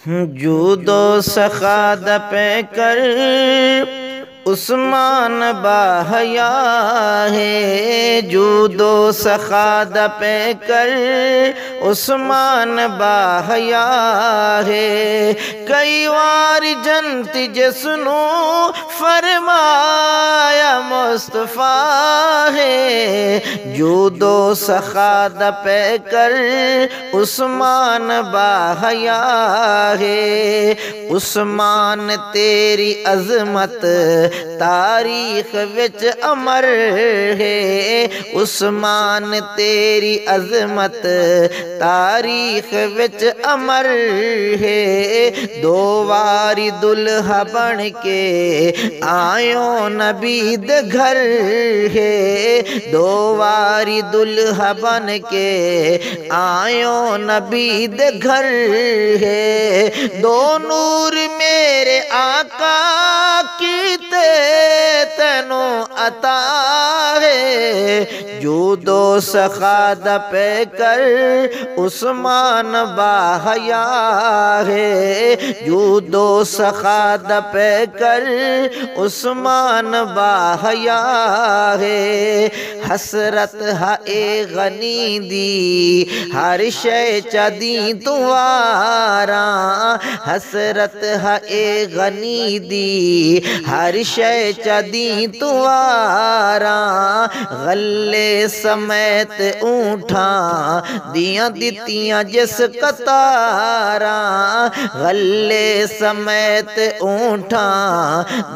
Judo सखाद पे कर उस्मान बाहया है। जूदो सखाद पे कर उस्मान बाहया है। कई वार जनती जसनो फरमाया मुस्तफा है। जूदो सखाद पे कर उस्मान बाहया है। उस्मान तेरी अजमत तारीख विच अमर है। उस्मान तेरी अजमत तारीख विच अमर है। दो वारी दुल्हा बन के आयो नबी दे घर है। दो वारी दुल्हा बन के आयो नबी दे घर है। दो नूर मेरे आका की तेनो अता है। जूदो सखाद पे कर उस्मान बाहया है। जूदो सखाद पे कर उस्मान बाहया है। हसरत हा ए गनी दी हर शय चदी तुवारा। हसरत हा ए गनी दी हर शय चदी तुवारा। गले समेत ऊठा दिया दितियां जिस कतारा। गले समेत ऊठा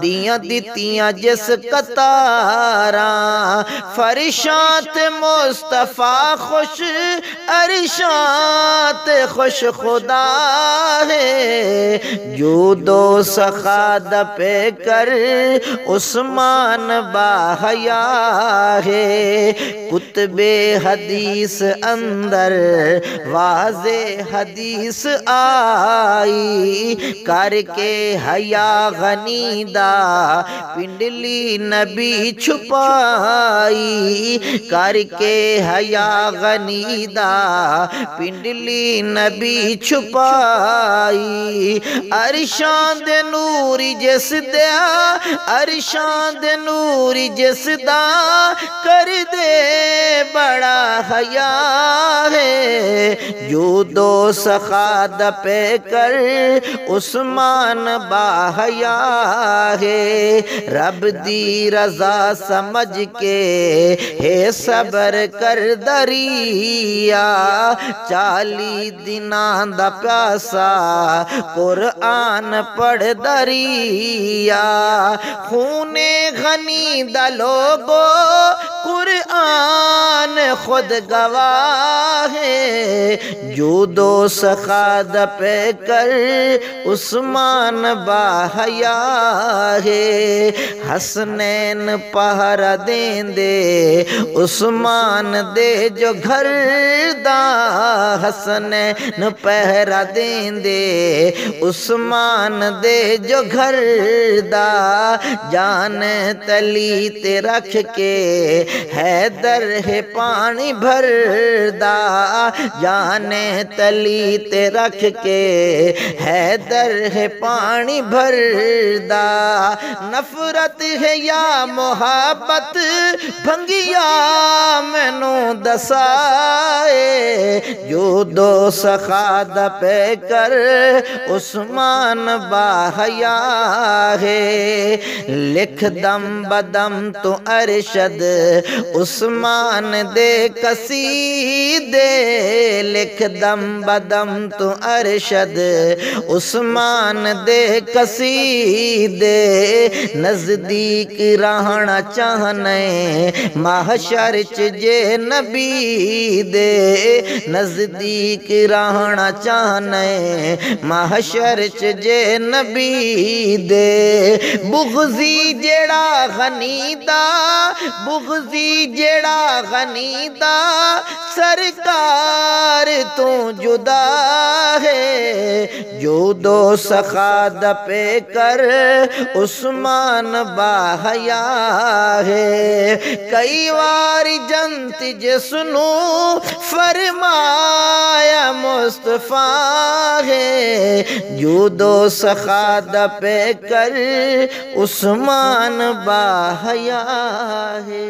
दिया दितियां जिस कतारा। फरिशात मुस्तफा खुश अरशात खुश खुदा है। जूदो सखाद पे कर उस्मान बाहया है। कुतबे हदीस अंदर वाज़े हदीस आई। करके हया गनीदा पिंडली नबी छुपाई। करके हया गनीदा पिंडली नबी छुपाई। अरशां दे नूरी जिस दिया अरशां दे नूरी जिस दा कर दे बड़ा हया है। जूदो सखाद पे कर उस्मान बाहया है। रब दी रजा समझ के हे सबर कर दरिया। 40 दिनां दा प्यासा कुरान पढ़ दरिया। खूने गनी दा लोगो कुरान खुद गवाह है। जूदो सखाद पे कर उस्मान बाहया है। हसनैन पहरा देंदे उस्मान दे जो घर दा। हसनैन पहरा देंदे उस्मान दे जो घर दा। जान तली ते रख के हैदर है पानी भरदा। जाने तली ते रख के हैदर है पानी भरदा। नफरत है या मोहब्बत भंगिया मैनू दसाए। जूदो सखाद पे कर उस्मान बाहया है। लिख दम बदम तो अरशद उस्मान दे कसीदे। लिख दम बदम तो अरशद उस्मान दे कसीदे। नजदीक रहना चाहने महशर च जे नबी दे। नजदीक रहना चाहने महशर च जे नबी दे। बुग़ज़ी जेड़ा गनीदा बुग़ज़ी जेड़ा गनीदा सरकार तू जुदा है। जूदो सखाद पे कर उस्मान बाहया है। कई वारी जंत जिसनु फरमाया मुस्तफा है, जूदो सखाद पे कर उस्मान बाहया है।